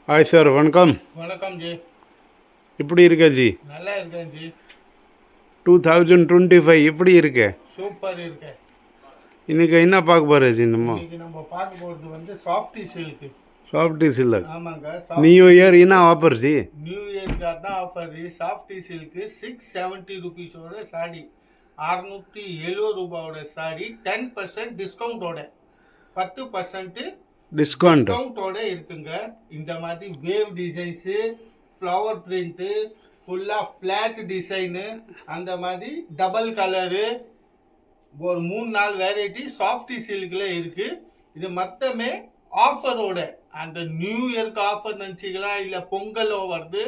Hi sir, வணக்கம். வணக்கம் G. எப்படி இருக்க ஜி? நல்லா இருக்கேன் ஜி. 2025 எப்படி இருக்கு? சூப்பர் இருக்கேன். இன்னைக்கு என்ன பார்க்க போகிற ஜி? இன்னைக்கு நம்ம பார்க்க போகிறது வந்து சாஃப்டி சில்க். Softy silk. ஆமாங்க. நியூ இயர் என்ன ஆஃபர் ஜி? நியூ இயர்க்கு அதான் ஆஃபர். சாஃப்டி சில்க்கு 670 ருபீஸோட சாடி, 670 ரூபாயோட சாடி 10% டிஸ்கவுண்டோட, 10% டிஸ்கவுண்டோட இருக்குங்க. இந்த மாதிரி வேவ் டிசைன்ஸு, ஃப்ளவர் பிரிண்ட்டு, ஃபுல்லாக ஃப்ளாட் டிசைனு, அந்த மாதிரி டபுள் கலரு, ஒரு 3-4 வெரைட்டி சாஃப்டி சில்கில் இருக்குது. இது மொத்தமே ஆஃபரோட, அந்த நியூ இயர்க்கு ஆஃபர் நினச்சிக்கலாம், இல்லை பொங்கலோ வருது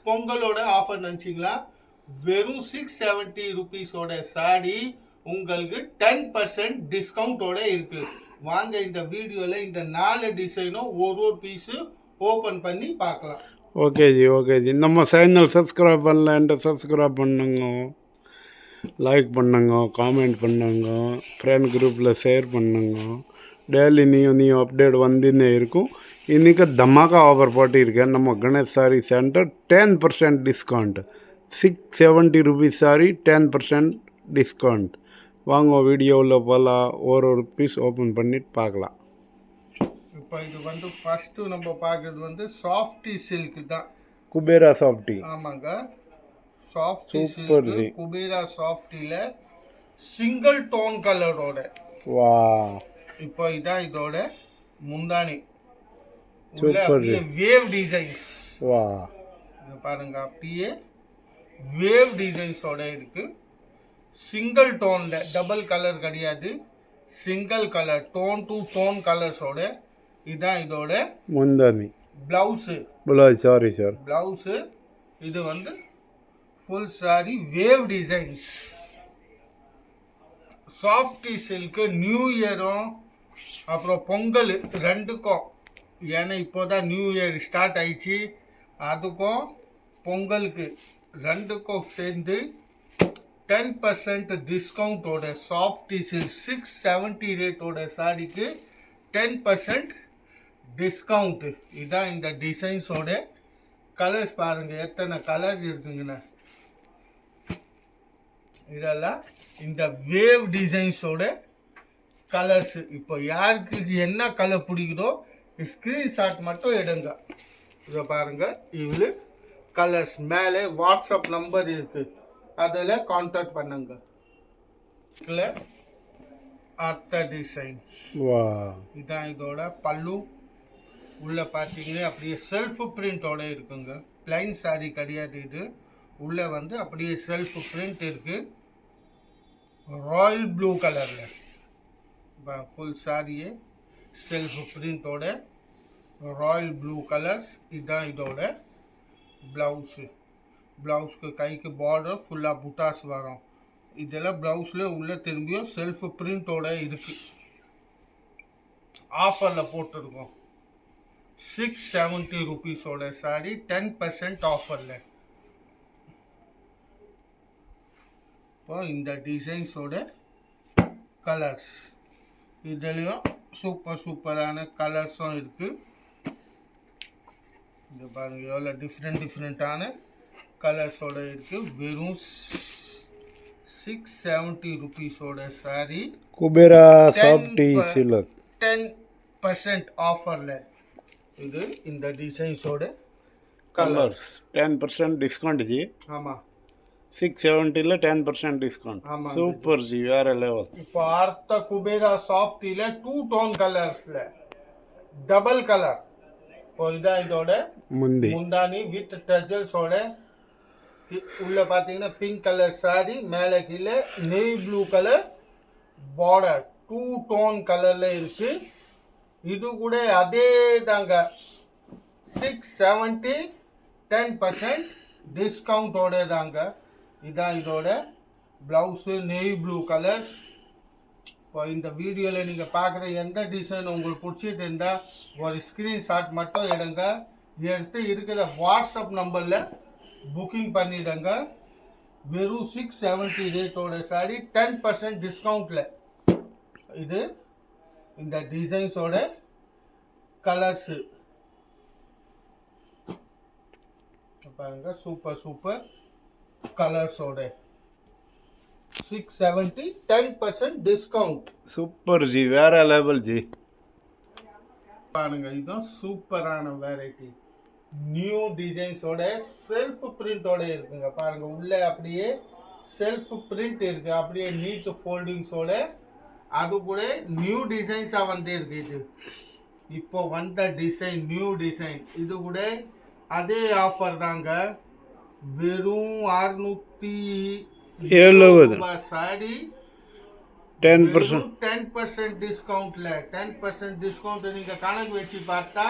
பொங்கலோட ஆஃபர் நினச்சிக்கலாம். வெறும் 670 ருபீஸோட சாடி உங்களுக்கு 10% டிஸ்கவுண்டோட இருக்குது. வாங்க இந்த வீடியோவில் இந்த 4 டிசைனும் ஒரு பீஸு ஓப்பன் பண்ணி பார்க்கலாம். Okay G, okay G. நம்ம சேனல் சப்ஸ்கிரைப் பண்ணல, சப்ஸ்கிரைப் பண்ணுங்க, லைக் பண்ணுங்க, காமெண்ட் பண்ணுங்க, ஃப்ரெண்ட் குரூப்பில் ஷேர் பண்ணுங்க. டெய்லி நியூ அப்டேட் வந்துன்னே இருக்கும். இன்றைக்கி தமாக்கா ஆஃபர் போட்டிருக்கேன். நம்ம Ganesh sorry centre 10% discount. 670 rupees sorry 10% discount. வாங்க வீடியோவில் போகலாம். ஒரு பீஸ் ஓப்பன் பண்ணிட்டு பார்க்கலாம். இப்போ இது வந்து ஃபஸ்ட்டு நம்ம பார்க்குறது வந்து சாஃப்டி சில்க் தான். குபேரா சாஃப்டி. ஆமாங்க, சாஃப்டி சில்க் குபேரா சாஃப்டியில் சிங்கிள் டோன் கலரோட. வா, இப்போ இதான் இதோட முந்தானி. அப்படியே வேவ் டிசைன்ஸ். வா, இது பாருங்க, அப்படியே வேவ் டிசைன்ஸோட இருக்கு. சிங்கிள் டோனில், டபுள் கலர் கிடையாது, single colour, tone to tone கலர்ஸோட. இதுதான் இதோட முந்தானி. ப்ளவுஸு. Sorry sir, blouse. இது வந்து full sari wave designs. Softy silk new இயரும் அப்புறம் பொங்கல் ரெண்டுக்கும், ஏன்னா இப்போ தான் நியூ இயர் ஸ்டார்ட் ஆயிடுச்சு, அதுக்கும் பொங்கலுக்கு ரெண்டுக்கும் சேர்ந்து 10% டிஸ்கவுண்டோட சாஃப்டி சில்க் 670 ரேட்டோட சாரிக்கு 10% டிஸ்கவுண்ட்டு. இதுதான் இந்த டிசைன்ஸோட கலர்ஸ். பாருங்கள் எத்தனை கலர் இருக்குங்கண்ணா. இதெல்லாம் இந்த வேவ் டிசைன்ஸோட கலர்ஸு. இப்போ யாருக்கு என்ன கலர் பிடிக்குதோ ஸ்க்ரீன்ஷாட் மட்டும் எடுங்க. இதை பாருங்கள், இவ்வளோ கலர்ஸ். மேலே வாட்ஸ்அப் நம்பர் இருக்குது, அதில் கான்டாக்ட் பண்ணுங்க. இல்லை அடுத்த டிசைன். இதுதான் இதோட பல்லு. உள்ளே பார்த்தீங்கன்னா அப்படியே செல்ஃப் பிரிண்டோட இருக்குங்க. பிளைன் சாரி கிடையாது இது. உள்ளே வந்து அப்படியே செல்ஃப் பிரிண்ட் இருக்குது. ராயல் ப்ளூ கலரில் ஃபுல் சாரியே செல்ஃப் பிரிண்டோட ராயல் ப்ளூ கலர்ஸ். இதுதான் இதோட ப்ளவுஸு. ப்ளவுஸ்க்கு கைக்கு பார்டர் ஃபுல்லாக புட்டாஸ் வரும். இதெல்லாம் ப்ளவுஸில் உள்ளே திரும்பியும் செல்ஃப் பிரிண்டோட இருக்குது. ஆஃபரில் போட்டிருக்கோம். 670 ருபீஸோட சாரி 10% ஆஃபரில். இப்போ இந்த டிசைன்ஸோட கலர்ஸ், இதுலேயும் சூப்பரான கலர்ஸும் இருக்குது. இது பாருங்கள் எவ்வளோ டிஃப்ரெண்ட்டான கலர்ஸோட இருக்குது. வெறும் 670 ருபீஸோட சாரி குபேரா சாஃப்டி சில்க் 10% ஆஃபரில். இது இந்த டிசைன்ஸோட கலர்ஸ் 10% டிஸ்கவுண்ட் ஜி. ஆமாம், 670ல் 10% டிஸ்கவுண்ட். ஆமாம், சூப்பர் ஜி, வேறு லெவல். இப்போ அடுத்த குபேரா சாஃப்டியில் 2 டோன் கலர்ஸில் டபுள் கலர். இப்போ இதான் இதோட முந்தானி வித் டஜல்ஸோட. உள்ள பார்த்தீங்கன்னா பிங்க் கலர் சாரி, மேலே கீழே நெய் ப்ளூ கலர் பார்டர். 2 டோன் கலரில் இருக்குது. இது கூட அதே தாங்க, 670 10% டிஸ்கவுண்டோட தாங்க. இதுதான் இதோட ப்ளவுஸு, நெய் ப்ளூ கலர். இப்போ இந்த வீடியோவில் நீங்கள் பார்க்குற எந்த டிசைன் உங்களுக்கு பிடிச்சிட்டு இருந்தால் ஒரு ஸ்க்ரீன்ஷாட் மட்டும் எடுங்க. எடுத்து இருக்கிற வாட்ஸ்அப் நம்பரில் புக்கிங் பண்ணிடுங்க. வெறும் 670 ரேட்டோட சாரி 10% டிஸ்கவுண்ட்டில். இது இந்த டிசைன்ஸோட கலர்ஸு. பாருங்க சூப்பர் கலர்ஸோட 670 10% டிஸ்கவுண்ட். சூப்பர் ஜி, வேற லெவல் ஜி. பாருங்க இதுதான் சூப்பரான வெரைட்டி, நியூ டிசைன்ஸோட செல்ஃப் பிரிண்டோட இருக்குங்க. பாருங்க உள்ள அப்படியே செல்ஃப் பிரிண்ட் இருக்கு, அப்படியே நீட் ஃபோல்டிங்ஸோட. அது கூட நியூ டிசைன்ஸா வந்து இருக்கு. இது இப்போ வந்த டிசைன், நியூ டிசைன். இது கூட அதே ஆஃபர் தாங்க, வெறும் 670 சாரி 10% டிஸ்கவுண்ட்ல. 10% டிஸ்கவுண்ட் நீங்க கணக்கு வச்சு பார்த்தா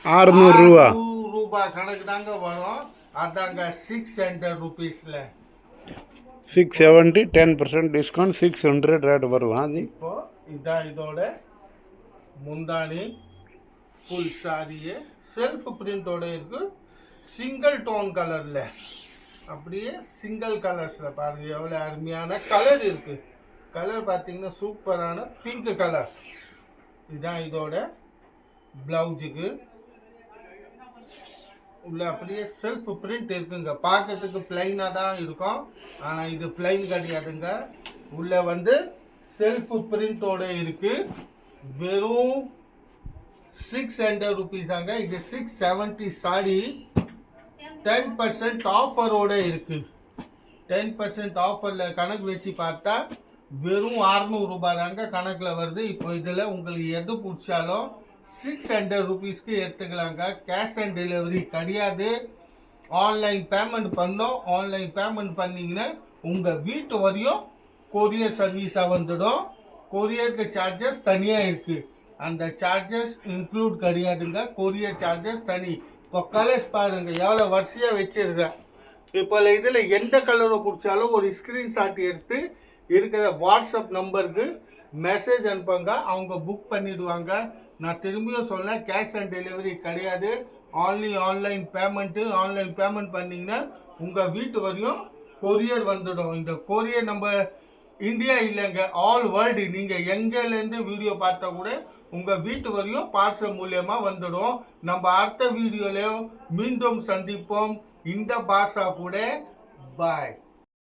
600 ரூபாய் கணக்கு தாங்க வரும். அதாங்க 600 ருபீஸ்ல 670 10% டிஸ்கவுண்ட் 600 ரேட் வரும். அது இப்போ இதான் இதோட முந்தானி ஃபுல் சாரியே செல்ஃப் பிரிண்டோட இருக்கு, சிங்கிள் டோன் கலர்ல. அப்படியே சிங்கிள் கலர்ஸ்ல பாருங்க எவ்வளவு அருமையான கலர் இருக்கு. கலர் பார்த்தீங்கன்னா சூப்பரான பிங்க் கலர். இதுதான் இதோட பிளவுஸுக்கு உள்ள அப்படியே செல்ஃப் பிரிண்ட் இருக்குங்க. பார்க்கறதுக்கு பிளைனாக தான் இருக்கும், ஆனால் இது பிளைன் கிடையாதுங்க. உள்ள வந்து செல்ஃப் பிரிண்டோட இருக்கு. வெறும் 600 ருபீஸ் தாங்க. இது 670 சாரி 10% ஆஃபரோட இருக்கு. 10% ஆஃபரில் கணக்கு வச்சு பார்த்தா வெறும் 600 ரூபாய் தாங்க கணக்கில் வருது. இப்போ இதில் உங்களுக்கு எது பிடிச்சாலும் 600 ருபீஸ்க்கு எடுத்துக்கலாங்க. கேஷ் ஆன் டெலிவரி கிடையாது. ஆன்லைன் பேமெண்ட் பண்ணோம். ஆன்லைன் பேமெண்ட் பண்ணிங்கன்னா உங்கள் வீட்டு வரையும் கொரியர் சர்வீஸாக வந்துடும். கொரியருக்கு சார்ஜஸ் தனியாக இருக்குது, அந்த சார்ஜஸ் இன்க்ளூட் கிடையாதுங்க. கொரியர் சார்ஜஸ் தனி. இப்போ கலர்ஸ் பாருங்கள் எவ்வளோ வரிசையாக வச்சுருக்கேன். இப்போ இதில் எந்த கலரை பிடிச்சாலும் ஒரு ஸ்க்ரீன்ஷாட் எடுத்து இருக்கிற வாட்ஸ்அப் நம்பருக்கு மெசேஜ் அனுப்புங்க, அவங்க புக் பண்ணிடுவாங்க. நான் திரும்பியும் சொன்னேன், கேஷ் ஆன் டெலிவரி கிடையாது. Online payment. ஆன்லைன் பேமெண்ட் பண்ணிங்கன்னா உங்கள் வீட்டு வரையும் கொரியர் வந்துடும். இந்த கொரியர் நம்ம இந்தியா இல்லைங்க, ஆல் வேர்ல்டு. நீங்கள் எங்கேருந்து வீடியோ பார்த்தா கூட உங்கள் வீட்டு வரையும் பார்சல் மூலியமாக வந்துடும். நம்ம அடுத்த வீடியோலையும் மீண்டும் சந்திப்போம். இந்த பாஷா கூட பாய்.